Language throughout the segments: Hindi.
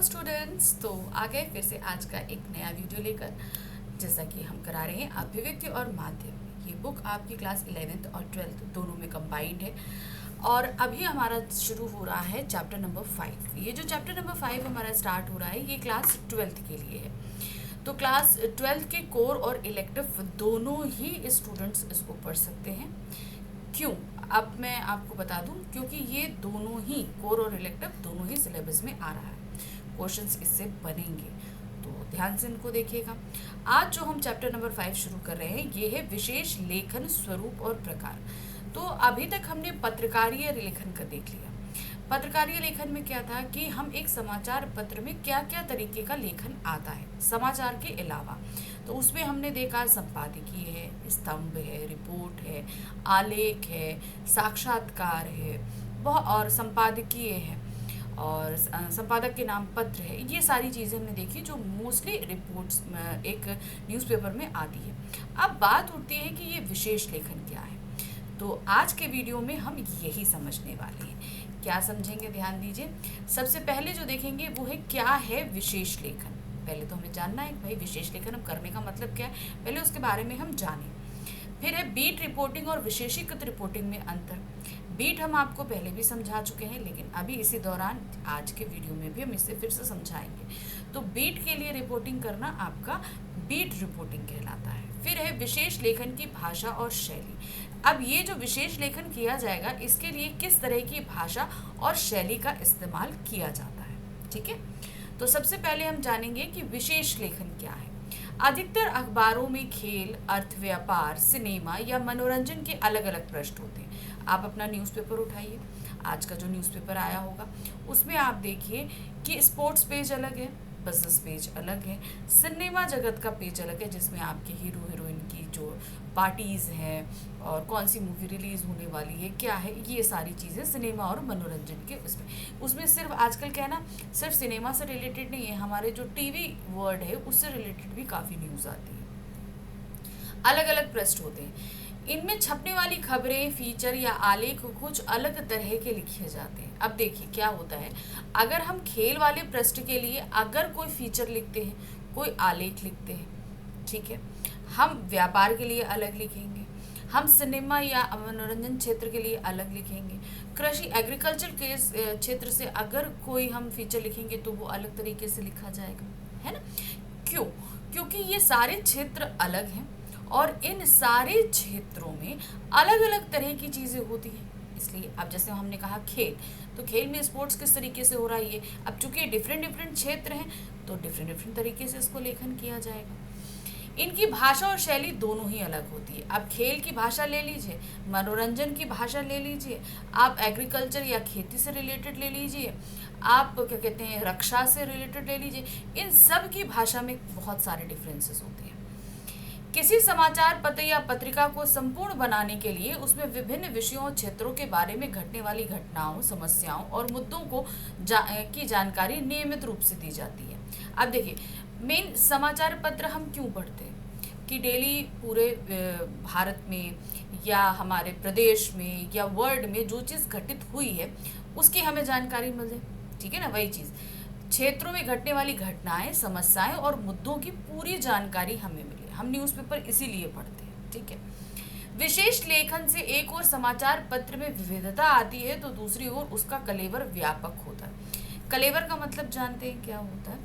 हेलो स्टूडेंट्स, तो आ गए फिर से आज का एक नया वीडियो लेकर। जैसा कि हम करा रहे हैं अभिव्यक्ति और माध्यम। ये बुक आपकी क्लास 11th और 12th दोनों में कंबाइंड है और अभी हमारा शुरू हो रहा है चैप्टर नंबर 5। ये जो चैप्टर नंबर 5 हमारा स्टार्ट हो रहा है ये क्लास 12th के लिए है। तो क्लास 12th के कोर और इलेक्टिव दोनों ही स्टूडेंट्स इसको पढ़ सकते हैं। क्यों? अब मैं आपको बता दूं, क्योंकि ये दोनों ही कोर और इलेक्टिव दोनों ही सिलेबस में आ रहा है। क्वेश्चंस इससे बनेंगे, तो ध्यान से इनको देखिएगा। आज जो हम चैप्टर नंबर 5 शुरू कर रहे हैं ये है विशेष लेखन स्वरूप और प्रकार। तो अभी तक हमने पत्रकारीय लेखन का देख लिया। पत्रकारीय लेखन में क्या था कि हम एक समाचार पत्र में क्या क्या तरीके का लेखन आता है समाचार के अलावा। तो उसमें हमने देखा संपादकीय है, स्तंभ है, रिपोर्ट है, आलेख है, साक्षात्कार है, और संपादकीय है और संपादक के नाम पत्र है। ये सारी चीज़ें हमने देखी जो मोस्टली रिपोर्ट्स एक न्यूज़पेपर में आती है। अब बात उठती है कि ये विशेष लेखन क्या है। तो आज के वीडियो में हम यही समझने वाले हैं। क्या समझेंगे, ध्यान दीजिए। सबसे पहले जो देखेंगे वो है क्या है विशेष लेखन। पहले तो हमें जानना है कि भाई विशेष लेखन हम करने का मतलब क्या है, पहले उसके बारे में हम जानें। फिर है बीट रिपोर्टिंग और विशेषीकृत रिपोर्टिंग में अंतर। बीट हम आपको पहले भी समझा चुके हैं, लेकिन अभी इसी दौरान आज के वीडियो में भी हम इसे फिर से समझाएंगे। तो बीट के लिए रिपोर्टिंग करना आपका बीट रिपोर्टिंग कहलाता है। फिर है विशेष लेखन की भाषा और शैली। अब ये जो विशेष लेखन किया जाएगा इसके लिए किस तरह की भाषा और शैली का इस्तेमाल किया जाता है, ठीक है। तो सबसे पहले हम जानेंगे कि विशेष लेखन क्या है। अधिकतर अखबारों में खेल, अर्थ, व्यापार, सिनेमा या मनोरंजन के अलग अलग पृष्ठ होते हैं। आप अपना न्यूज़पेपर उठाइए, आज का जो न्यूज़पेपर आया होगा उसमें आप देखिए कि स्पोर्ट्स पेज अलग है, बिजनेस पेज अलग है, सिनेमा जगत का पेज अलग है जिसमें आपके हीरो हीरोइन की जो पार्टीज़ हैं और कौन सी मूवी रिलीज़ होने वाली है, क्या है, ये सारी चीज़ें सिनेमा और मनोरंजन के उसमें सिर्फ आजकल क्या है ना, सिर्फ सिनेमा से रिलेटेड नहीं है, हमारे जो टीवी वर्ड है उससे रिलेटेड भी काफ़ी न्यूज़ आती है। अलग अलग पृष्ठ होते हैं, इनमें छपने वाली खबरें, फीचर या आलेख कुछ अलग तरह के लिखे जाते हैं। अब देखिए क्या होता है, अगर हम खेल वाले पृष्ठ के लिए अगर कोई फीचर लिखते हैं, कोई आलेख लिखते हैं, ठीक है, हम व्यापार के लिए अलग लिखेंगे, हम सिनेमा या मनोरंजन क्षेत्र के लिए अलग लिखेंगे, कृषि एग्रीकल्चर के क्षेत्र से अगर कोई हम फीचर लिखेंगे तो वो अलग तरीके से लिखा जाएगा, है ना। क्यों? क्योंकि ये सारे क्षेत्र अलग हैं और इन सारे क्षेत्रों में अलग अलग तरह की चीज़ें होती हैं। इसलिए अब जैसे हमने कहा खेल, तो खेल में स्पोर्ट्स किस तरीके से हो रहा है, ये अब चूंकि डिफरेंट क्षेत्र हैं तो डिफरेंट तरीके से इसको लेखन किया जाएगा। इनकी भाषा और शैली दोनों ही अलग होती है। आप खेल की भाषा ले लीजिए, मनोरंजन की भाषा ले लीजिए, आप एग्रीकल्चर या खेती से रिलेटेड ले लीजिए, आप क्या कहते हैं रक्षा से रिलेटेड ले लीजिए, इन सब की भाषा में बहुत सारे डिफरेंसेस होते हैं। किसी समाचार पत्र या पत्रिका को संपूर्ण बनाने के लिए उसमें विभिन्न विषयों और क्षेत्रों के बारे में घटने वाली घटनाओं, समस्याओं और मुद्दों को की जानकारी नियमित रूप से दी जाती है। अब देखिए, मेन समाचार पत्र हम क्यों पढ़ते हैं कि डेली पूरे भारत में या हमारे प्रदेश में या वर्ल्ड में जो चीज़ घटित हुई है उसकी हमें जानकारी मिल जाए, ठीक है ना। वही चीज़ क्षेत्रों में घटने वाली घटनाएं, समस्याएं और मुद्दों की पूरी जानकारी हमें मिले। हम न्यूज़पेपर इसीलिए पढ़ते हैं, ठीक है। विशेष लेखन से एक और समाचार पत्र में विविधता आती है तो दूसरी ओर उसका कलेवर व्यापक होता है। कलेवर का मतलब जानते हैं क्या होता है?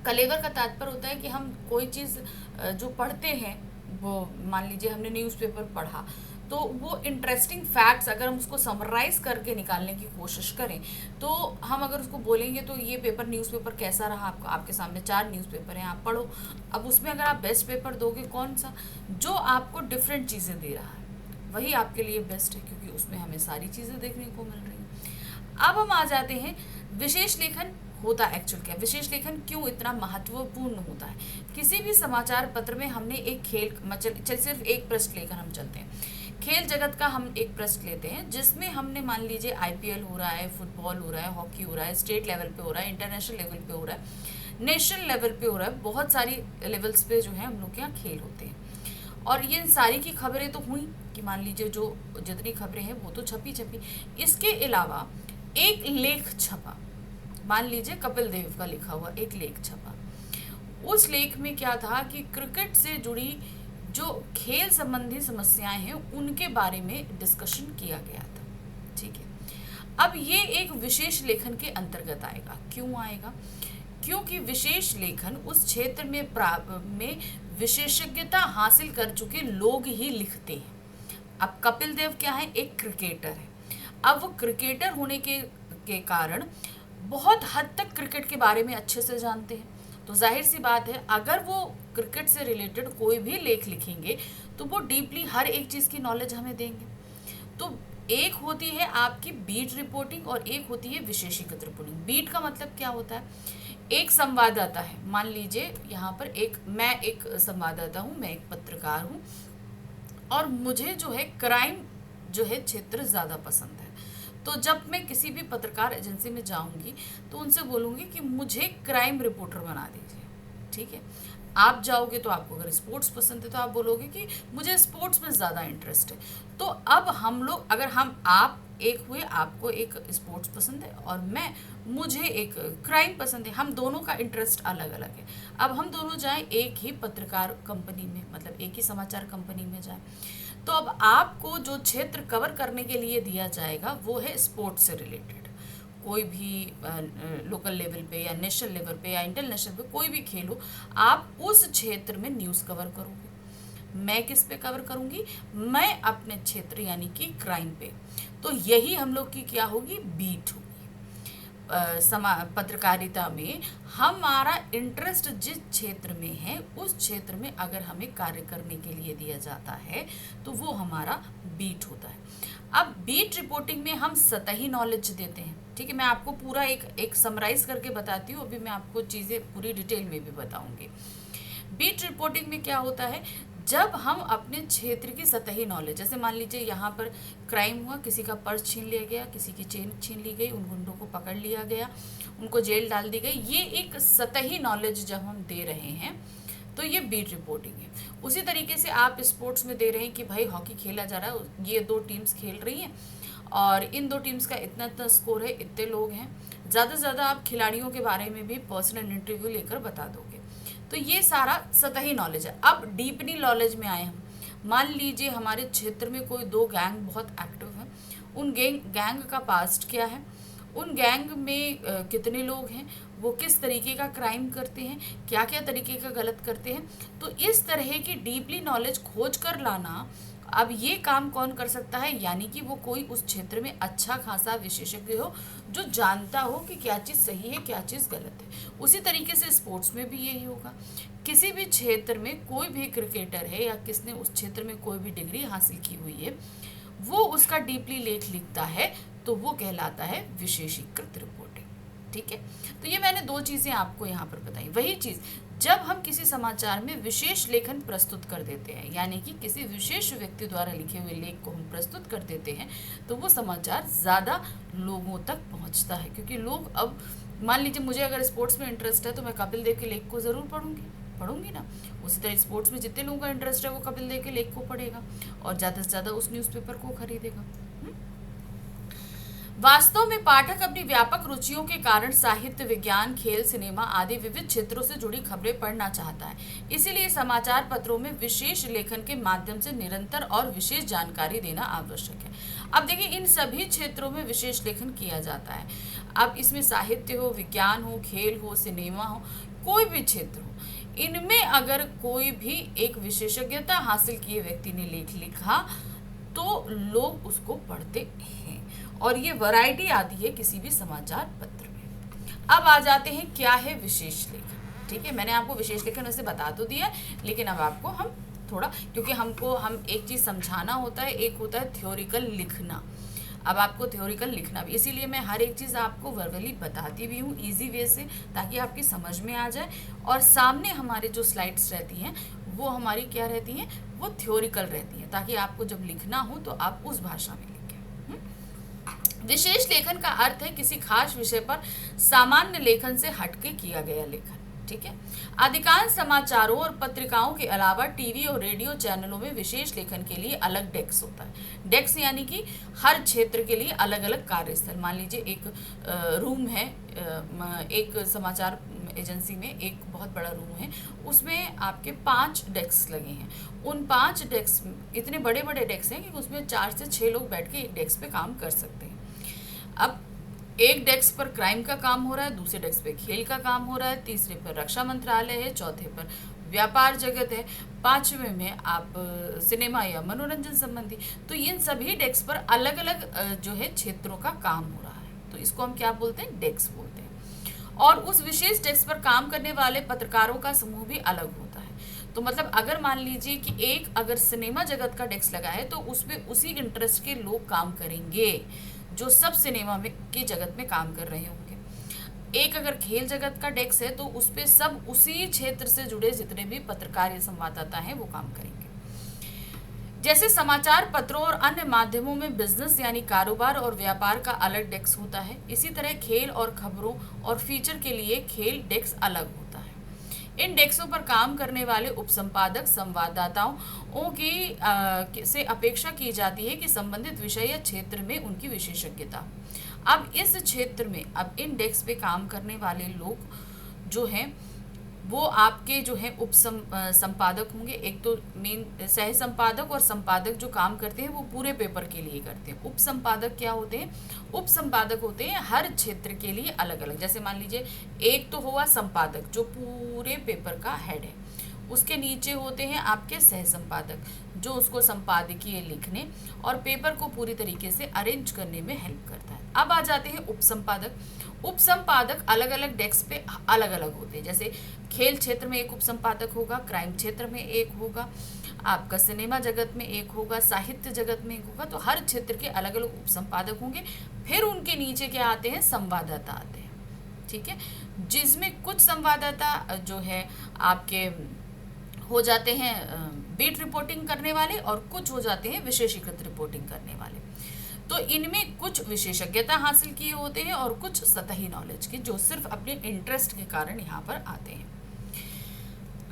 कलेवर का तात्पर्य होता है कि हम कोई चीज़ जो पढ़ते हैं, वो मान लीजिए हमने न्यूज़पेपर पढ़ा तो वो इंटरेस्टिंग फैक्ट्स अगर हम उसको समराइज करके निकालने की कोशिश करें तो हम अगर उसको बोलेंगे तो ये पेपर न्यूज़पेपर कैसा रहा आपका, आपके सामने 4 न्यूज़पेपर हैं, आप पढ़ो। अब उसमें अगर आप बेस्ट पेपर दोगे कौन सा, जो आपको डिफरेंट चीज़ें दे रहा है वही आपके लिए बेस्ट है, क्योंकि उसमें हमें सारी चीज़ें देखने को मिल रही हैं। अब हम आ जाते हैं विशेष लेखन होता एक्चुअल क्या, विशेष लेखन क्यों इतना महत्वपूर्ण होता है। किसी भी समाचार पत्र में हमने एक खेल सिर्फ एक पृष्ठ लेकर हम चलते हैं। खेल जगत का हम एक पृष्ठ लेते हैं जिसमें हमने मान लीजिए आईपीएल हो रहा है, फुटबॉल हो रहा है, हॉकी हो रहा है, स्टेट लेवल पे हो रहा है, इंटरनेशनल लेवल पे हो रहा है, नेशनल लेवल पे हो रहा है, बहुत सारी लेवल्स पे जो है हम लोग के यहाँ खेल होते हैं। और ये सारी की खबरें तो हुई कि मान लीजिए जो जितनी खबरें हैं वो तो छपी। इसके अलावा एक लेख छपा, मान लीजिए कपिल देव का लिखा हुआ एक लेख छपा। उस लेख में क्या था कि क्रिकेट से जुड़ी जो खेल संबंधी समस्याएं हैं उनके बारे में डिस्कशन किया गया था। ठीक है, अब ये एक विशेष लेखन के अंतर्गत आएगा। क्यों आएगा? क्योंकि विशेष लेखन उस क्षेत्र में विशेषज्ञता हासिल कर चुके लोग ही लिखते हैं। अब कपिल देव क्या है? एक क्रिकेटर है। अब वो क्रिकेटर होने के कारण बहुत हद तक क्रिकेट के बारे में अच्छे से जानते हैं, तो जाहिर सी बात है अगर वो क्रिकेट से रिलेटेड कोई भी लेख लिखेंगे तो वो डीपली हर एक चीज़ की नॉलेज हमें देंगे। तो एक होती है आपकी बीट रिपोर्टिंग और एक होती है विशेषीकृत रिपोर्टिंग। बीट का मतलब क्या होता है? एक संवाददाता है, मान लीजिए यहाँ पर मैं एक संवाददाता हूँ, मैं एक पत्रकार हूँ और मुझे जो है क्राइम जो है क्षेत्र ज़्यादा पसंद है। तो जब मैं किसी भी पत्रकार एजेंसी में जाऊंगी तो उनसे बोलूँगी कि मुझे क्राइम रिपोर्टर बना दीजिए। ठीक है, आप जाओगे तो आपको अगर स्पोर्ट्स पसंद है तो आप बोलोगे कि मुझे स्पोर्ट्स में ज़्यादा इंटरेस्ट है। तो अब हम लोग अगर आप एक हुए, आपको एक स्पोर्ट्स पसंद है और मुझे एक क्राइम पसंद है, हम दोनों का इंटरेस्ट अलग अलग है। अब हम दोनों जाएं एक ही पत्रकार कंपनी में, मतलब एक ही समाचार कंपनी में जाएं, तो अब आपको जो क्षेत्र कवर करने के लिए दिया जाएगा वो है स्पोर्ट्स से रिलेटेड। कोई भी लोकल लेवल पे या नेशनल लेवल पे या इंटरनेशनल पे कोई भी खेल हो, आप उस क्षेत्र में न्यूज़ कवर करोगे। मैं किस पे कवर करूँगी? मैं अपने क्षेत्र यानी कि क्राइम पे। तो यही हम लोग की क्या होगी? बीट होगी। पत्रकारिता में हमारा इंटरेस्ट जिस क्षेत्र में है उस क्षेत्र में अगर हमें कार्य करने के लिए दिया जाता है तो वो हमारा बीट होता है। अब बीट रिपोर्टिंग में हम सतही नॉलेज देते हैं। ठीक है, मैं आपको पूरा एक समराइज करके बताती हूँ, अभी मैं आपको चीज़ें पूरी डिटेल में भी बताऊँगी। बीट रिपोर्टिंग में क्या होता है? जब हम अपने क्षेत्र की सतही नॉलेज, जैसे मान लीजिए यहाँ पर क्राइम हुआ, किसी का पर्स छीन लिया गया, किसी की चेन छीन ली गई, उन गुंडों को पकड़ लिया गया, उनको जेल डाल दी गई, ये एक सतही नॉलेज जब हम दे रहे हैं तो ये बीट रिपोर्टिंग है। उसी तरीके से आप स्पोर्ट्स में दे रहे हैं कि भाई हॉकी खेला जा रहा है, ये 2 टीम्स खेल रही हैं और इन 2 टीम्स का इतना इतना स्कोर है, इतने लोग हैं। ज़्यादा से ज़्यादा आप खिलाड़ियों के बारे में भी पर्सनल इंटरव्यू लेकर बता दोगे। तो ये सारा सतही नॉलेज है। अब डीपनी नॉलेज में आए हम, मान लीजिए हमारे क्षेत्र में कोई 2 गैंग बहुत एक्टिव हैं, उन गैंग का पास्ट क्या है, उन गैंग में कितने लोग हैं, वो किस तरीके का क्राइम करते हैं, क्या क्या तरीके का गलत करते हैं। तो इस तरह की डीपली नॉलेज खोज कर लाना, अब ये काम कौन कर सकता है? यानी कि वो कोई उस क्षेत्र में अच्छा खासा विशेषज्ञ हो जो जानता हो कि क्या चीज़ सही है, क्या चीज़ गलत है। उसी तरीके से स्पोर्ट्स में भी यही होगा। किसी भी क्षेत्र में कोई भी क्रिकेटर है या किसने उस क्षेत्र में कोई भी डिग्री हासिल की हुई है, वो उसका डीपली लेख लिखता है तो वो कहलाता है विशेषीकृत रिपोर्टिंग। ठीक है, तो ये मैंने 2 चीज़ें आपको यहाँ पर बताई। वही चीज़ जब हम किसी समाचार में विशेष लेखन प्रस्तुत कर देते हैं, यानी कि किसी विशेष व्यक्ति द्वारा लिखे हुए लेख को हम प्रस्तुत कर देते हैं, तो वो समाचार ज़्यादा लोगों तक पहुंचता है। क्योंकि लोग, अब मान लीजिए मुझे अगर स्पोर्ट्स में इंटरेस्ट है तो मैं कपिल देव के लेख को ज़रूर पढ़ूंगी ना। उसी तरह स्पोर्ट्स में जितने लोगों का इंटरेस्ट है वो कपिल देव के लेख को पढ़ेगा और ज़्यादा से ज़्यादा उस न्यूज़पेपर को खरीदेगा। वास्तव में पाठक अपनी व्यापक रुचियों के कारण साहित्य, विज्ञान, खेल, सिनेमा आदि विविध क्षेत्रों से जुड़ी खबरें पढ़ना चाहता है। इसीलिए समाचार पत्रों में विशेष लेखन के माध्यम से निरंतर और विशेष जानकारी देना आवश्यक है। अब देखिए, इन सभी क्षेत्रों में विशेष लेखन किया जाता है। अब इसमें साहित्य हो, विज्ञान हो, खेल हो, सिनेमा हो, कोई भी क्षेत्र हो, इनमें अगर कोई भी एक विशेषज्ञता हासिल किए व्यक्ति ने लेख लिखा तो लोग उसको पढ़ते हैं और ये वैरायटी आती है किसी भी समाचार पत्र में। अब आ जाते हैं क्या है विशेष लेखन। ठीक है, मैंने आपको विशेष लेखन वैसे बता तो दिया, लेकिन अब आपको हम थोड़ा, क्योंकि हम एक चीज़ समझाना होता है, एक होता है थ्योरिकल लिखना। अब आपको थ्योरिकल लिखना भी, इसीलिए मैं हर एक चीज़ आपको वर्बली बताती भी हूँ ईजी वे से, ताकि आपकी समझ में आ जाए। और सामने हमारे जो स्लाइड्स रहती हैं वो हमारी क्या रहती हैं? वो थ्योरिकल रहती हैं, ताकि आपको जब लिखना हो तो आप उस भाषा में लिखें। विशेष लेखन का अर्थ है किसी खास विषय पर सामान्य लेखन से हटके किया गया लेखन। ठीक है। अधिकांश समाचारों और पत्रिकाओं के अलावा टीवी और रेडियो चैनलों में विशेष लेखन के लिए अलग डेस्क होता है। डेस्क यानी कि हर क्षेत्र के लिए अलग अलग कार्यस्थल। मान लीजिए एक रूम है, एक समाचार एजेंसी में एक बहुत बड़ा रूम है, उसमें आपके 5 डेस्क लगे हैं। उन 5 डेस्क इतने बड़े बड़े डेस्क हैं कि उसमें 4 से 6 लोग बैठ के एक डेस्क पे काम कर सकते हैं। अब एक डेस्क पर क्राइम का काम हो रहा है, दूसरे डेस्क पे खेल का काम हो रहा है, तीसरे पर रक्षा मंत्रालय है, चौथे पर व्यापार जगत है, 5वें में आप सिनेमा या मनोरंजन संबंधी। तो इन सभी डेस्क पर अलग अलग जो है क्षेत्रों का काम हो रहा है, तो इसको हम क्या बोलते हैं, डेस्क बोलते हैं। और उस विशेष डेस्क पर काम करने वाले पत्रकारों का समूह भी अलग होता है। तो मतलब अगर मान लीजिए कि अगर सिनेमा जगत का डेस्क लगा है तो उसमें उसी इंटरेस्ट के लोग काम करेंगे जो सब सिनेमा में की जगत में काम कर रहे होंगे। एक अगर खेल जगत का डेस्क है तो उस पे सब उसी क्षेत्र से जुड़े जितने भी पत्रकार या संवाददाता हैं वो काम करेंगे। जैसे समाचार पत्रों और अन्य माध्यमों में बिजनेस यानी कारोबार और व्यापार का अलग डेस्क होता है, इसी तरह खेल और खबरों और फीचर के लिए खेल डेस्क अलग होता है। इन डेस्कों पर काम करने वाले उपसंपादक संवाददाताओं की से अपेक्षा की जाती है कि संबंधित विषय या क्षेत्र में उनकी विशेषज्ञता। अब इस क्षेत्र में इन डेस्क पे काम करने वाले लोग जो हैं वो आपके जो है संपादक होंगे। एक तो मेन सह संपादक और संपादक जो काम करते हैं वो पूरे पेपर के लिए करते हैं। उप संपादक क्या होते हैं, उप संपादक होते हैं हर क्षेत्र के लिए अलग अलग। जैसे मान लीजिए एक तो हुआ संपादक जो पूरे पेपर का हेड है, उसके नीचे होते हैं आपके सह संपादक जो उसको संपादकीय लिखने और पेपर को पूरी तरीके से अरेंज करने में हेल्प करता है। अब आ जाते हैं उप संपादक। उप संपादक अलग अलग डेस्क पे अलग अलग होते हैं। जैसे खेल क्षेत्र में एक उप संपादक होगा, क्राइम क्षेत्र में एक होगा, आपका सिनेमा जगत में एक होगा, साहित्य जगत में एक होगा। तो हर क्षेत्र के अलग अलग उप संपादक होंगे। फिर उनके नीचे क्या आते हैं, संवाददाता आते हैं, ठीक है, जिसमें कुछ संवाददाता जो है आपके हो जाते हैं बीट रिपोर्टिंग करने वाले और कुछ हो जाते हैं विशेषीकृत रिपोर्टिंग करने वाले। तो इनमें कुछ विशेषज्ञता हासिल किए होते हैं और कुछ सतही नॉलेज की जो सिर्फ अपने इंटरेस्ट के कारण यहाँ पर आते हैं।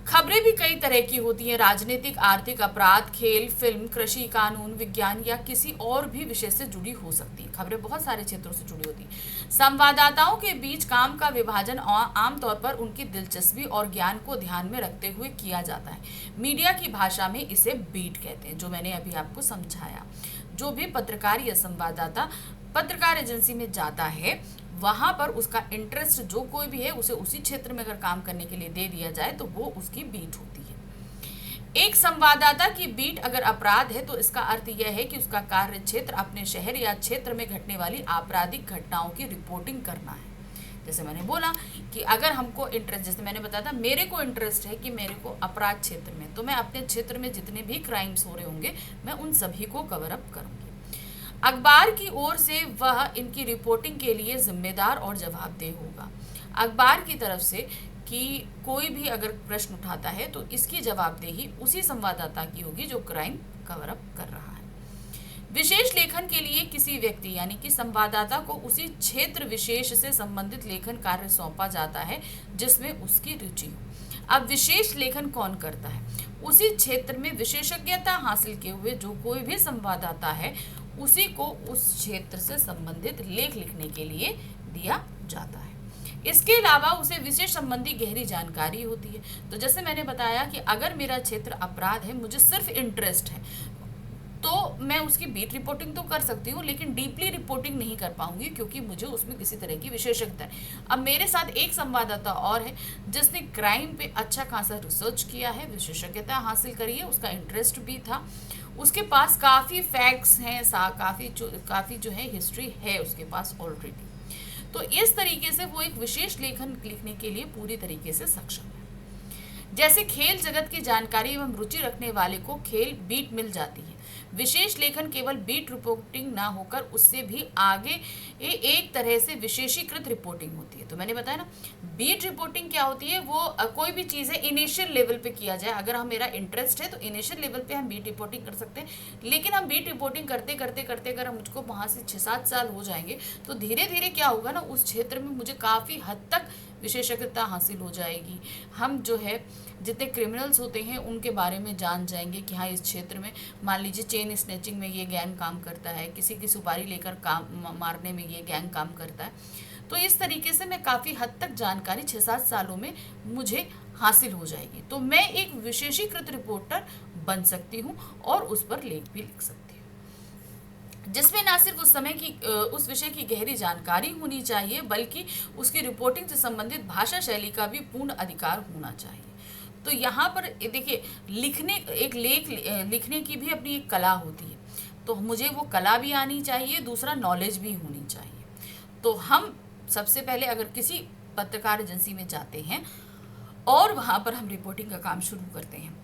खबरें भी कई तरह की होती हैं, राजनीतिक, आर्थिक, अपराध, खेल, फिल्म, कृषि, कानून, विज्ञान या किसी और भी विषय से जुड़ी हो सकती हैं। खबरें बहुत सारे क्षेत्रों से जुड़ी होती हैं। संवाददाताओं के बीच काम का विभाजन आमतौर पर उनकी दिलचस्पी और ज्ञान को ध्यान में रखते हुए किया जाता है। मीडिया की भाषा में इसे बीट कहते हैं, जो मैंने अभी आपको समझाया। जो भी पत्रकार या संवाददाता पत्रकार एजेंसी में जाता है वहां पर उसका इंटरेस्ट जो कोई भी है उसे उसी क्षेत्र में अगर काम करने के लिए दे दिया जाए तो वो उसकी बीट होती है। एक संवाददाता की बीट अगर अपराध है तो इसका अर्थ यह है कि उसका कार्य क्षेत्र अपने शहर या क्षेत्र में घटने वाली आपराधिक घटनाओं की रिपोर्टिंग करना है। जैसे मैंने बोला कि अगर हमको इंटरेस्ट, जैसे मैंने बताया था मेरे को इंटरेस्ट है कि मेरे को अपराध क्षेत्र में, तो मैं अपने क्षेत्र में जितने भी क्राइम्स हो रहे होंगे मैं उन सभी को कवर अप करूंगी। अखबार की ओर से वह इनकी रिपोर्टिंग के लिए जिम्मेदार और जवाबदेह होगा। अखबार की तरफ से कि कोई भी अगर प्रश्न उठाता है तो इसकी जवाबदेही उसी संवाददाता की होगी जो क्राइम कवर अप कर रहा है। विशेष लेखन के लिए किसी व्यक्ति यानी कि संवाददाता को उसी क्षेत्र विशेष से संबंधित लेखन कार्य सौंपा जाता है जिसमें उसकी रुचि हो। अब विशेष लेखन कौन करता है, उसी क्षेत्र में विशेषज्ञता हासिल किए हुए जो कोई भी संवाददाता है उसी को उस क्षेत्र से संबंधित लेख लिखने के लिए दिया जाता है। इसके अलावा उसे विषय संबंधी गहरी जानकारी होती है। तो जैसे मैंने बताया कि अगर मेरा क्षेत्र अपराध है, मुझे सिर्फ इंटरेस्ट है, तो मैं उसकी बीट रिपोर्टिंग तो कर सकती हूँ लेकिन डीपली रिपोर्टिंग नहीं कर पाऊंगी क्योंकि मुझे उसमें किसी तरह की विशेषज्ञता है। अब मेरे साथ एक संवाददाता और है जिसने क्राइम पे अच्छा खासा रिसर्च किया है, विशेषज्ञता हासिल करी है, उसका इंटरेस्ट भी था, उसके पास काफ़ी फैक्ट्स हैं, काफ़ी जो है हिस्ट्री है उसके पास ऑलरेडी। तो इस तरीके से वो एक विशेष लेखन लिखने के लिए पूरी तरीके से सक्षम है। जैसे खेल जगत की जानकारी एवं रुचि रखने वाले को खेल बीट मिल जाती है। विशेष लेखन केवल बीट रिपोर्टिंग ना होकर उससे भी आगे एक तरह से विशेषीकृत रिपोर्टिंग होती है। तो मैंने बताया ना, बीट रिपोर्टिंग क्या होती है, वो कोई भी चीज़ है इनिशियल लेवल पे किया जाए। अगर हम मेरा इंटरेस्ट है तो इनिशियल लेवल पे हम बीट रिपोर्टिंग कर सकते हैं, लेकिन हम बीट रिपोर्टिंग करते करते अगर मुझको वहाँ से 6-7 साल हो जाएंगे तो धीरे धीरे क्या होगा ना, उस क्षेत्र में मुझे काफ़ी हद तक विशेषज्ञता हासिल हो जाएगी। हम जो है जितने क्रिमिनल्स होते हैं उनके बारे में जान जाएंगे कि हाँ इस क्षेत्र में मान लीजिए चेन स्नैचिंग में ये गैंग काम करता है, किसी की सुपारी लेकर काम मारने में ये गैंग काम करता है। तो इस तरीके से मैं काफ़ी हद तक जानकारी 6-7 सालों में मुझे हासिल हो जाएगी। तो मैं एक विशेषीकृत रिपोर्टर बन सकती हूँ और उस पर लेख भी लिख सकती हूँ, जिसमें ना सिर्फ उस विषय की गहरी जानकारी होनी चाहिए बल्कि उसकी रिपोर्टिंग से संबंधित भाषा शैली का भी पूर्ण अधिकार होना चाहिए। तो यहाँ पर देखिए लिखने की भी अपनी एक कला होती है, तो मुझे वो कला भी आनी चाहिए, दूसरा नॉलेज भी होनी चाहिए। तो हम सबसे पहले अगर किसी पत्रकार एजेंसी में जाते हैं और वहाँ पर हम रिपोर्टिंग का काम शुरू करते हैं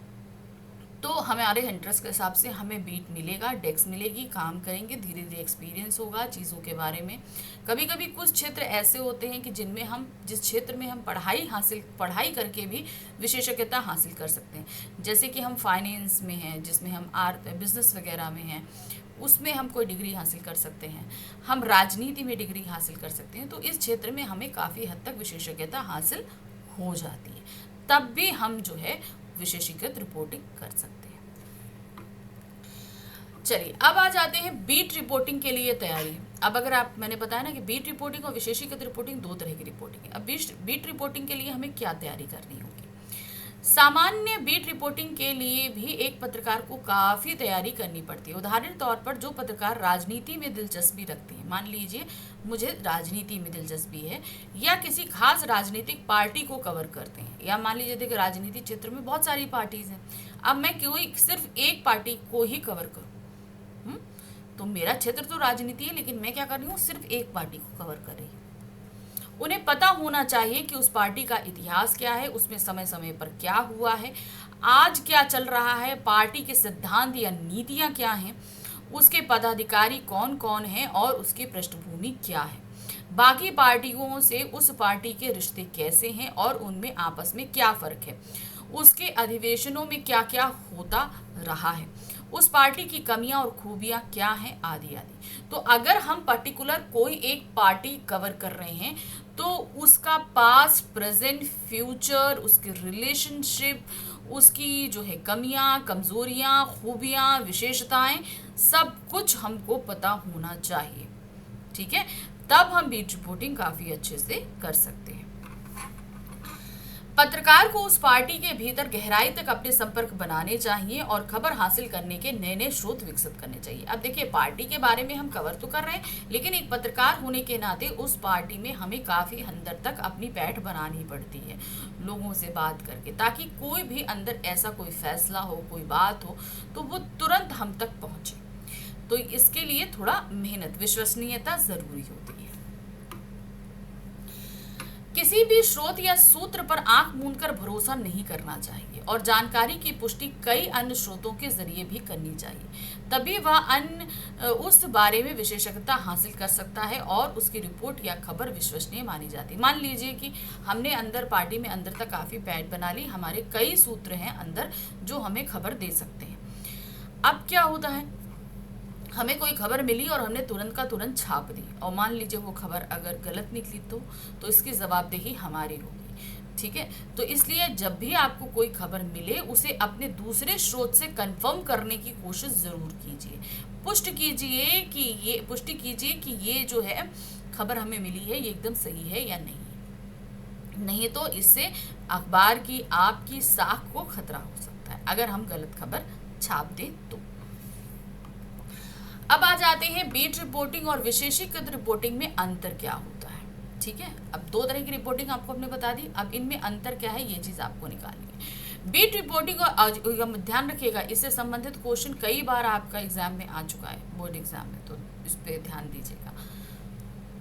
तो हमारे इंटरेस्ट के हिसाब से हमें बीट मिलेगा, डेस्क मिलेगी, काम करेंगे, धीरे धीरे एक्सपीरियंस होगा चीज़ों के बारे में। कभी कभी कुछ क्षेत्र ऐसे होते हैं कि जिस क्षेत्र में हम पढ़ाई करके भी विशेषज्ञता हासिल कर सकते हैं। जैसे कि हम फाइनेंस में हैं, जिसमें हम बिजनेस वगैरह में हैं, उसमें हम कोई डिग्री हासिल कर सकते हैं। हम राजनीति में डिग्री हासिल कर सकते हैं। तो इस क्षेत्र में हमें काफ़ी हद तक विशेषज्ञता हासिल हो जाती है, तब भी हम जो है विशेषीकृत रिपोर्टिंग कर सकते हैं। चलिए अब आ जाते हैं बीट रिपोर्टिंग के लिए तैयारी। अब मैंने बताया ना कि बीट रिपोर्टिंग और विशेषीकृत रिपोर्टिंग दो तरह की रिपोर्टिंग है। अब बीट रिपोर्टिंग के लिए हमें क्या तैयारी करनी होगी? सामान्य बीट रिपोर्टिंग के लिए भी एक पत्रकार को काफ़ी तैयारी करनी पड़ती है। उदाहरण तौर पर जो पत्रकार राजनीति में दिलचस्पी रखते हैं, मान लीजिए मुझे राजनीति में दिलचस्पी है या किसी खास राजनीतिक पार्टी को कवर करते हैं, या मान लीजिए देखिए राजनीतिक क्षेत्र में बहुत सारी पार्टीज हैं, अब मैं सिर्फ एक पार्टी को ही कवर करूँ, तो मेरा क्षेत्र तो राजनीति है लेकिन मैं क्या कर रही हूँ, सिर्फ एक पार्टी को कवर कर रही हूँ। उन्हें पता होना चाहिए कि उस पार्टी का इतिहास क्या है, उसमें समय समय पर क्या हुआ है, आज क्या चल रहा है, पार्टी के सिद्धांत या नीतियां क्या हैं, उसके पदाधिकारी कौन कौन हैं और उसकी पृष्ठभूमि क्या है, बाकी पार्टियों से उस पार्टी के रिश्ते कैसे हैं और उनमें आपस में क्या फ़र्क है, उसके अधिवेशनों में क्या क्या होता रहा है, उस पार्टी की कमियां और खूबियां क्या हैं, आदि आदि। तो अगर हम पर्टिकुलर कोई एक पार्टी कवर कर रहे हैं तो उसका पास्ट, प्रेजेंट, फ्यूचर, उसके रिलेशनशिप, उसकी जो है कमियां, कमजोरियां, खूबियां, विशेषताएं, सब कुछ हमको पता होना चाहिए। ठीक है, तब हम बीट रिपोर्टिंग काफ़ी अच्छे से कर सकते हैं। पत्रकार को उस पार्टी के भीतर गहराई तक अपने संपर्क बनाने चाहिए और खबर हासिल करने के नए नए स्रोत विकसित करने चाहिए। अब देखिए पार्टी के बारे में हम कवर तो कर रहे हैं, लेकिन एक पत्रकार होने के नाते उस पार्टी में हमें काफ़ी अंदर तक अपनी पैठ बनानी पड़ती है लोगों से बात करके, ताकि कोई भी अंदर ऐसा कोई फैसला हो, कोई बात हो तो वो तुरंत हम तक पहुँचे। तो इसके लिए थोड़ा मेहनत, विश्वसनीयता ज़रूरी होती है। किसी भी स्रोत या सूत्र पर आंख मूंदकर भरोसा नहीं करना चाहिए और जानकारी की पुष्टि कई अन्य स्रोतों के जरिए भी करनी चाहिए, तभी वह उस बारे में विशेषज्ञता हासिल कर सकता है और उसकी रिपोर्ट या खबर विश्वसनीय मानी जाती है। मान लीजिए कि हमने पार्टी में अंदर तक काफ़ी पैठ बना ली, हमारे कई सूत्र हैं अंदर जो हमें खबर दे सकते हैं। अब क्या होता है, हमें कोई खबर मिली और हमने तुरंत का तुरंत छाप दी, और मान लीजिए वो खबर अगर गलत निकली तो इसकी जवाबदेही हमारी होगी। ठीक है, तो इसलिए जब भी आपको कोई खबर मिले उसे अपने दूसरे स्रोत से कंफर्म करने की कोशिश ज़रूर कीजिए। पुष्टि कीजिए कि ये जो है खबर हमें मिली है ये एकदम सही है या नहीं तो इससे अखबार की आपकी साख को खतरा हो सकता है अगर हम गलत खबर छाप दें तो। अब आ जाते हैं बीट रिपोर्टिंग और विशेषीकृत रिपोर्टिंग में अंतर क्या होता है। ठीक है, अब दो तरह की रिपोर्टिंग आपको हमने बता दी, अब इनमें अंतर क्या है ये चीज़ आपको निकालनी है। बीट रिपोर्टिंग और ध्यान रखिएगा इससे संबंधित क्वेश्चन कई बार आपका एग्जाम में आ चुका है, बोर्ड एग्जाम में, तो इस पर ध्यान दीजिएगा।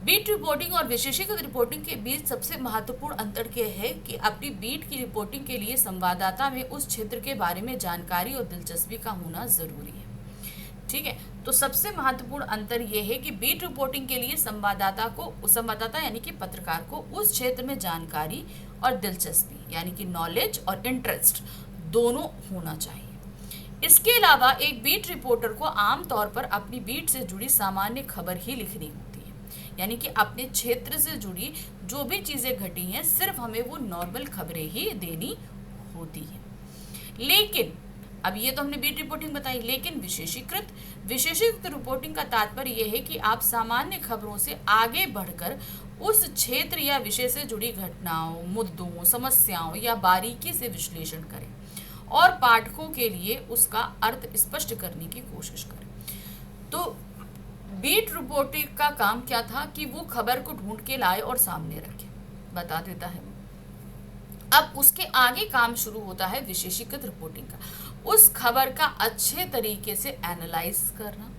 बीट रिपोर्टिंग और विशेषीकृत रिपोर्टिंग के बीच सबसे महत्वपूर्ण अंतर यह है कि अपनी बीट की रिपोर्टिंग के लिए संवाददाता में उस क्षेत्र के बारे में जानकारी और दिलचस्पी का होना जरूरी है। ठीक है, तो सबसे महत्वपूर्ण अंतर यह है कि बीट रिपोर्टिंग के लिए संवाददाता यानी कि पत्रकार को उस क्षेत्र में जानकारी और दिलचस्पी यानी कि नॉलेज और इंटरेस्ट दोनों होना चाहिए। इसके अलावा एक बीट रिपोर्टर को आमतौर पर अपनी बीट से जुड़ी सामान्य खबर ही लिखनी होती है, यानी कि अपने क्षेत्र से जुड़ी जो भी चीज़ें घटी हैं सिर्फ हमें वो नॉर्मल खबरें ही देनी होती हैं। लेकिन अब ये तो हमने बीट रिपोर्टिंग बताई, लेकिन विशेषीकृत रिपोर्टिंग का तात्पर्य यह है कि आप सामान्य खबरों से आगे बढ़कर उस क्षेत्र या विषय से जुड़ी घटनाओं, मुद्दों, समस्याओं या बारीकी से विश्लेषण करें और पाठकों के लिए उसका अर्थ स्पष्ट करने की कोशिश करें। तो बीट रिपोर्टिंग का काम क्या था कि वो खबर को ढूंढ के लाए और सामने रखे, बता देता है। अब उसके आगे काम शुरू होता है विशेषीकृत रिपोर्टिंग का। उस खबर का अच्छे तरीके से एनालाइज करना,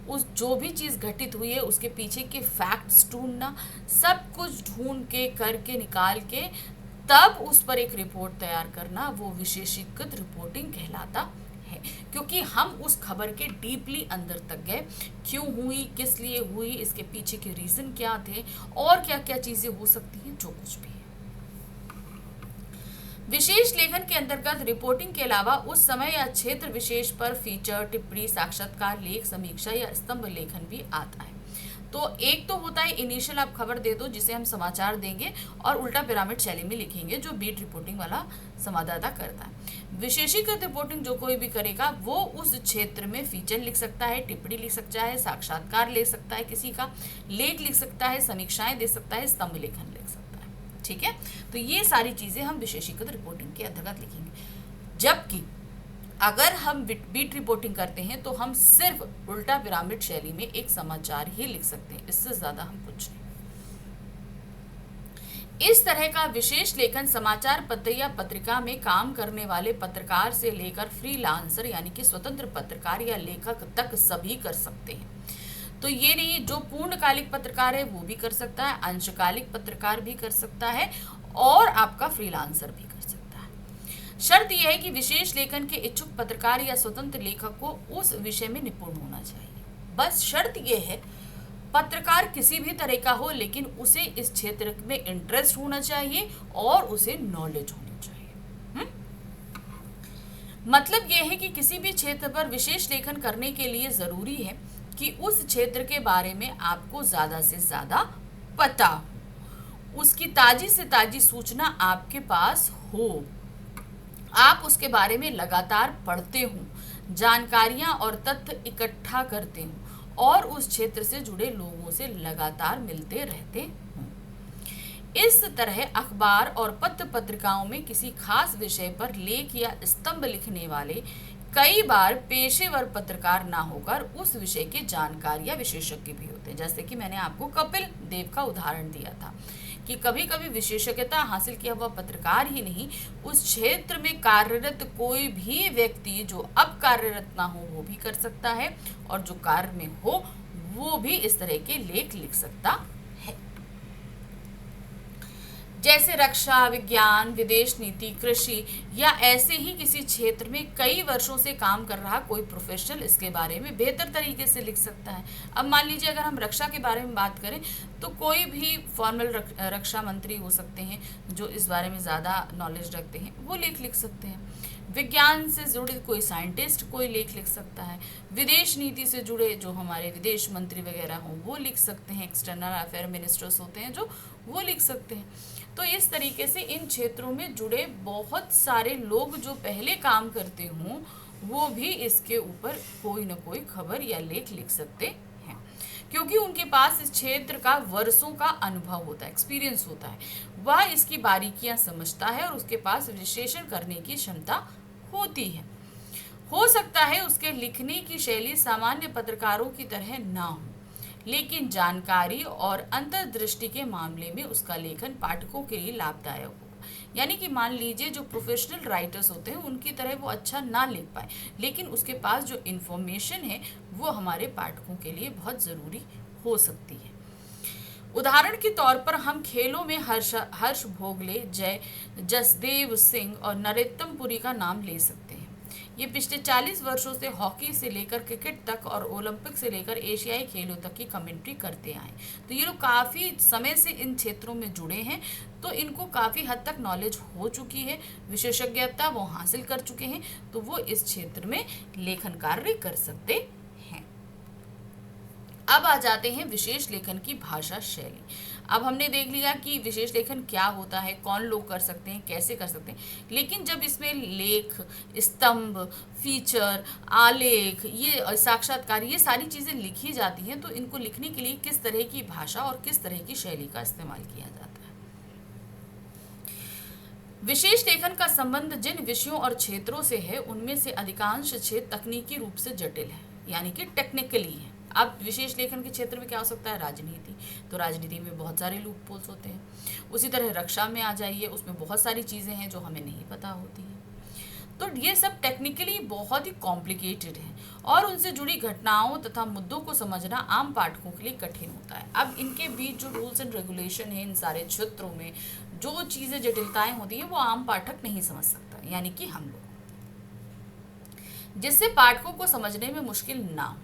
उस जो भी चीज़ घटित हुई है उसके पीछे के फैक्ट्स ढूंढना, सब कुछ ढूंढ के करके निकाल के तब उस पर एक रिपोर्ट तैयार करना, वो विशेषीकृत रिपोर्टिंग कहलाता है। क्योंकि हम उस खबर के डीपली अंदर तक गए, क्यों हुई, किस लिए हुई, इसके पीछे के रीज़न क्या थे और क्या क्या चीज़ें हो सकती हैं, जो कुछ भी है। विशेष लेखन के अंतर्गत रिपोर्टिंग के अलावा उस समय या क्षेत्र विशेष पर फीचर, टिप्पणी, साक्षात्कार, लेख, समीक्षा या स्तंभ लेखन भी आता है। तो एक तो होता है इनिशियल आप खबर दे दो, जिसे हम समाचार देंगे और उल्टा पिरामिड शैली में लिखेंगे, जो बीट रिपोर्टिंग वाला संवाददाता करता है। विशेषीकृत रिपोर्टिंग जो कोई भी करेगा वो उस क्षेत्र में फीचर लिख सकता है, टिप्पणी लिख सकता है, साक्षात्कार ले सकता है, किसी का लेख लिख सकता है, समीक्षाएं दे सकता है, स्तंभ लेखन लिख सकता है। ठीक है, तो ये सारी चीजें हम विशेषीकृत रिपोर्टिंग के अंतर्गत लिखेंगे। जबकि अगर हम बीट रिपोर्टिंग करते हैं तो हम सिर्फ उल्टा पिरामिड शैली में एक समाचार ही लिख सकते हैं, इससे ज्यादा हम कुछ नहीं। इस तरह का विशेष लेखन समाचार पत्र या पत्रिका में काम करने वाले पत्रकार से लेकर फ्रीलांसर यानी कि स्वतंत्र पत्रकार या लेखक तक सभी कर सकते हैं। तो ये नहीं, जो पूर्णकालिक पत्रकार है वो भी कर सकता है, अंशकालिक पत्रकार भी कर सकता है और आपका फ्रीलांसर भी कर सकता है। शर्त यह है कि विशेष लेखन के इच्छुक पत्रकार या स्वतंत्र लेखक को उस विषय में निपुण होना चाहिए। बस शर्त यह है, पत्रकार किसी भी तरह का हो, लेकिन उसे इस क्षेत्र में इंटरेस्ट होना चाहिए और उसे नॉलेज होनी चाहिए। मतलब यह है कि किसी भी क्षेत्र पर विशेष लेखन करने के लिए जरूरी है कि उस क्षेत्र के बारे में आपको ज़्यादा से ज़्यादा पता हो, उसकी ताज़ी से ताज़ी सूचना आपके पास हो, आप उसके बारे में लगातार पढ़ते हो, जानकारियाँ और तथ्य इकट्ठा करते हो और उस क्षेत्र से जुड़े लोगों से लगातार मिलते रहते हो। इस तरह अखबार और पत्र पत्रिकाओं में किसी खास विषय पर लेख या स्तंभ लिखने वाले कई बार पेशेवर पत्रकार ना होकर उस विषय के जानकार या विशेषज्ञ भी होते हैं। जैसे कि मैंने आपको कपिल देव का उदाहरण दिया था कि कभी कभी विशेषज्ञता हासिल किया हुआ पत्रकार ही नहीं, उस क्षेत्र में कार्यरत कोई भी व्यक्ति जो अब कार्यरत ना हो वो भी कर सकता है, और जो कार्य में हो वो भी इस तरह के लेख लिख सकता है। जैसे रक्षा, विज्ञान, विदेश नीति, कृषि या ऐसे ही किसी क्षेत्र में कई वर्षों से काम कर रहा कोई प्रोफेशनल इसके बारे में बेहतर तरीके से लिख सकता है। अब मान लीजिए अगर हम रक्षा के बारे में बात करें तो कोई भी फॉर्मल रक्षा मंत्री हो सकते हैं जो इस बारे में ज़्यादा नॉलेज रखते हैं, वो लेख लिख सकते हैं। विज्ञान से जुड़े कोई साइंटिस्ट कोई लेख लिख सकता है। विदेश नीति से जुड़े जो हमारे विदेश मंत्री वगैरह हों वो लिख सकते हैं। एक्सटर्नल अफेयर मिनिस्टर्स होते हैं जो वो लिख सकते हैं। तो इस तरीके से इन क्षेत्रों में जुड़े बहुत सारे लोग जो पहले काम करते हों वो भी इसके ऊपर कोई ना कोई खबर या लेख लिख सकते हैं, क्योंकि उनके पास इस क्षेत्र का वर्षों का अनुभव होता है, एक्सपीरियंस होता है, वह इसकी बारीकियां समझता है और उसके पास विश्लेषण करने की क्षमता होती है। हो सकता है उसके लिखने की शैली सामान्य पत्रकारों की तरह ना हो, लेकिन जानकारी और अंतर्दृष्टि के मामले में उसका लेखन पाठकों के लिए लाभदायक होगा। यानी कि मान लीजिए जो प्रोफेशनल राइटर्स होते हैं उनकी तरह वो अच्छा ना लिख पाए, लेकिन उसके पास जो इन्फॉर्मेशन है वो हमारे पाठकों के लिए बहुत ज़रूरी हो सकती है। उदाहरण के तौर पर हम खेलों में हर्ष भोगले, जसदेव सिंह और नरोत्तम पुरी का नाम ले सकते हैं। ये पिछले 40 वर्षों से हॉकी से लेकर क्रिकेट तक और ओलंपिक से लेकर एशियाई खेलों तक की कमेंट्री करते आए। तो ये लोग काफ़ी समय से इन क्षेत्रों में जुड़े हैं, तो इनको काफ़ी हद तक नॉलेज हो चुकी है, विशेषज्ञता वो हासिल कर चुके हैं, तो वो इस क्षेत्र में लेखन कार्य कर सकते हैं। अब अब आ जाते हैं विशेष लेखन की भाषा शैली। अब हमने देख लिया कि विशेष लेखन क्या होता है, कौन लोग कर सकते हैं, कैसे कर सकते हैं, लेकिन जब इसमें लेख, स्तंभ, फीचर, आलेख, ये साक्षात्कार, ये सारी चीज़ें लिखी जाती हैं, तो इनको लिखने के लिए किस तरह की भाषा और किस तरह की शैली का इस्तेमाल किया जाता है। विशेष लेखन का संबंध जिन विषयों और क्षेत्रों से है, उनमें से अधिकांश क्षेत्र तकनीकी रूप से जटिल है, यानी कि टेक्निकली है। अब विशेष लेखन के क्षेत्र में क्या हो सकता है? राजनीति, तो राजनीति में बहुत सारे लूप होल्स होते हैं। उसी तरह रक्षा में आ जाइए, उसमें बहुत सारी चीज़ें हैं जो हमें नहीं पता होती हैं। तो ये सब टेक्निकली बहुत ही कॉम्प्लिकेटेड है और उनसे जुड़ी घटनाओं तथा मुद्दों को समझना आम पाठकों के लिए कठिन होता है। अब इनके बीच जो रूल्स एंड रेगुलेशन है, इन सारे क्षेत्रों में जो चीज़ें जटिलताएं होती हैं, वो आम पाठक नहीं समझ सकता, यानी कि हम लोग, जिससे पाठकों को समझने में मुश्किल ना हो।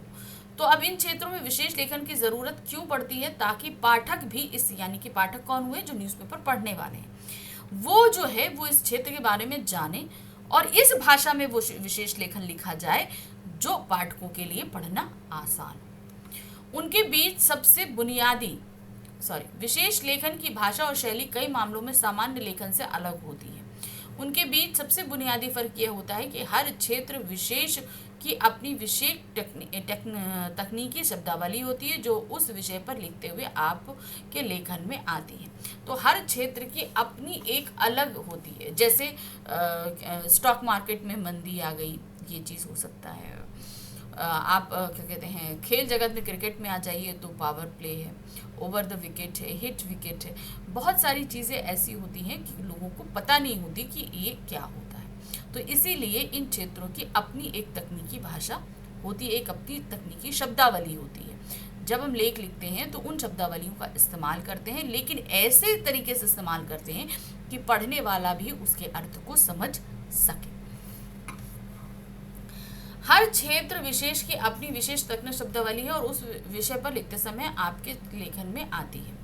तो अब इन क्षेत्रों में विशेष लेखन की ज़रूरत क्यों पड़ती है? ताकि पाठक भी इस, यानी कि पाठक कौन हुए? जो न्यूज़पेपर पढ़ने वाले हैं, वो जो है वो इस क्षेत्र के बारे में जाने और इस भाषा में वो विशेष लेखन लिखा जाए जो पाठकों के लिए पढ़ना आसान हो। उनके बीच सबसे बुनियादी विशेष लेखन की भाषा और शैली कई मामलों में सामान्य लेखन से अलग होती है। उनके बीच सबसे बुनियादी फर्क यह होता है कि हर क्षेत्र विशेष की अपनी विशेष तकनीकी शब्दावली होती है जो उस विषय पर लिखते हुए आपके लेखन में आती है। तो हर क्षेत्र की अपनी एक अलग होती है। जैसे स्टॉक मार्केट में मंदी आ गई, ये चीज़ हो सकता है। आप क्या कहते हैं, खेल जगत में क्रिकेट में आ जाइए तो पावर प्ले है, ओवर द विकेट है, हिट विकेट है। बहुत सारी चीज़ें ऐसी होती हैं कि लोगों को पता नहीं होती कि ये क्या होता है। तो इसीलिए इन क्षेत्रों की अपनी एक तकनीकी भाषा होती है, एक अपनी तकनीकी शब्दावली होती है। जब हम लेख लिखते हैं तो उन शब्दावलियों का इस्तेमाल करते हैं, लेकिन ऐसे तरीके से इस्तेमाल करते हैं कि पढ़ने वाला भी उसके अर्थ को समझ सके। हर क्षेत्र विशेष की अपनी विशेष तकनीक शब्दावली है और उस विषय पर लिखते समय आपके लेखन में आती है।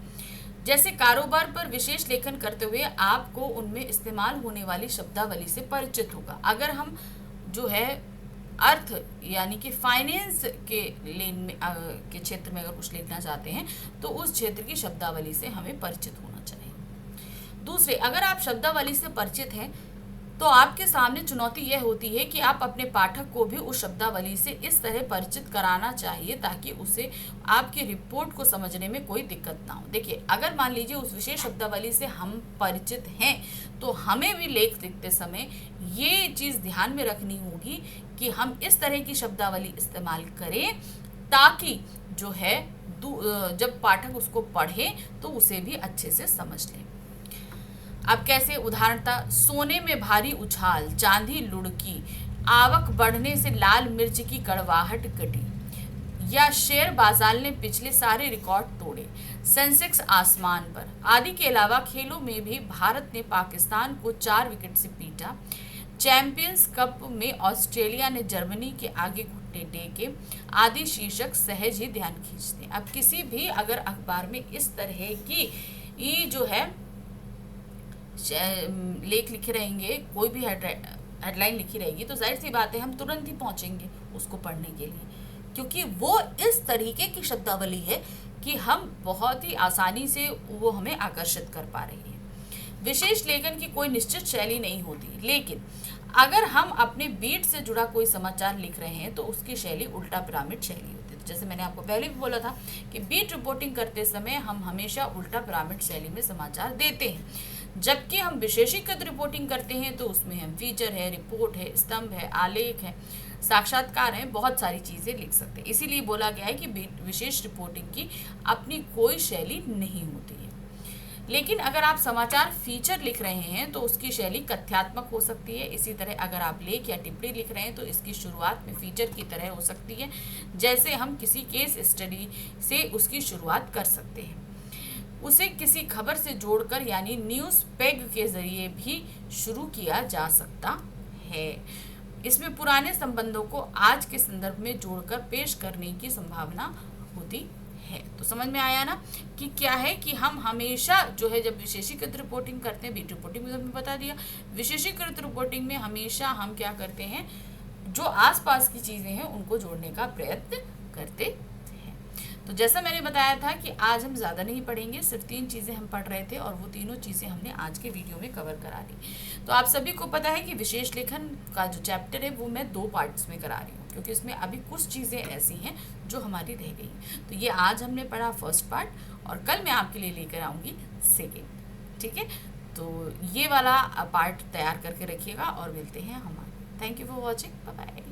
जैसे कारोबार पर विशेष लेखन करते हुए आपको उनमें इस्तेमाल होने वाली शब्दावली से परिचित होगा। अगर हम जो है अर्थ, यानी कि फाइनेंस के लेन में के क्षेत्र में अगर कुछ लिखना चाहते हैं तो उस क्षेत्र की शब्दावली से हमें परिचित होना चाहिए। दूसरे, अगर आप शब्दावली से परिचित हैं तो आपके सामने चुनौती यह होती है कि आप अपने पाठक को भी उस शब्दावली से इस तरह परिचित कराना चाहिए ताकि उसे आपकी रिपोर्ट को समझने में कोई दिक्कत ना हो। देखिए, अगर मान लीजिए उस विशेष शब्दावली से हम परिचित हैं तो हमें भी लेख लिखते समय ये चीज़ ध्यान में रखनी होगी कि हम इस तरह की शब्दावली इस्तेमाल करें ताकि जो है जब पाठक उसको पढ़े तो उसे भी अच्छे से समझ ले। अब कैसे? उदाहरणतः, सोने में भारी उछाल, चांदी लुढ़की, आवक बढ़ने से लाल मिर्च की कड़वाहट घटी, या शेयर बाजार ने पिछले सारे रिकॉर्ड तोड़े, सेंसेक्स आसमान पर आदि के अलावा खेलों में भी भारत ने पाकिस्तान को 4 विकेट से पीटा, चैंपियंस कप में ऑस्ट्रेलिया ने जर्मनी के आगे घुटने टेके आदि शीर्षक सहज ही ध्यान खींचते। अब किसी भी अगर अखबार में इस तरह की ये जो है लेख लिखे रहेंगे, कोई भी हेडलाइन लिखी रहेगी, तो जाहिर सी बात है हम तुरंत ही पहुंचेंगे उसको पढ़ने के लिए, क्योंकि वो इस तरीके की शब्दावली है कि हम बहुत ही आसानी से वो हमें आकर्षित कर पा रही है। विशेष लेखन की कोई निश्चित शैली नहीं होती, लेकिन अगर हम अपने बीट से जुड़ा कोई समाचार लिख रहे हैं तो उसकी शैली उल्टा पिरामिड शैली होती है। जैसे मैंने आपको पहले भी बोला था कि बीट रिपोर्टिंग करते समय हम हमेशा उल्टा पिरामिड शैली में समाचार देते हैं, जबकि हम विशेषीकृत रिपोर्टिंग करते हैं तो उसमें हम फीचर है, रिपोर्ट है, स्तंभ है, आलेख है, साक्षात्कार है, बहुत सारी चीज़ें लिख सकते हैं। इसीलिए बोला गया है कि विशेष रिपोर्टिंग की अपनी कोई शैली नहीं होती है। लेकिन अगर आप समाचार फीचर लिख रहे हैं तो उसकी शैली कथ्यात्मक हो सकती है। इसी तरह अगर आप लेख या टिप्पणी लिख रहे हैं तो इसकी शुरुआत में फीचर की तरह हो सकती है, जैसे हम किसी केस स्टडी से उसकी शुरुआत कर सकते हैं। उसे किसी खबर से जोड़कर, यानी न्यूज़ पेग के जरिए भी शुरू किया जा सकता है। इसमें पुराने संबंधों को आज के संदर्भ में जोड़कर पेश करने की संभावना होती है। तो समझ में आया ना कि क्या है कि हम हमेशा जो है जब विशेषीकृत रिपोर्टिंग करते हैं, बीट रिपोर्टिंग में हमने बता दिया, विशेषीकृत रिपोर्टिंग में हमेशा हम क्या करते हैं, जो आसपास की चीज़ें हैं उनको जोड़ने का प्रयत्न करते हैं। तो जैसा मैंने बताया था कि आज हम ज़्यादा नहीं पढ़ेंगे, सिर्फ 3 चीज़ें हम पढ़ रहे थे और वो तीनों चीज़ें हमने आज के वीडियो में कवर करा ली। तो आप सभी को पता है कि विशेष लेखन का जो चैप्टर है वो मैं 2 पार्ट्स में करा रही हूँ, क्योंकि उसमें अभी कुछ चीज़ें ऐसी हैं जो हमारी रह गई। तो ये आज हमने पढ़ा फर्स्ट पार्ट और कल मैं आपके लिए लेकर आऊँगी सेकेंड। ठीक है, तो ये वाला पार्ट तैयार करके रखिएगा और मिलते हैं हम। Thank you for watching, bye bye.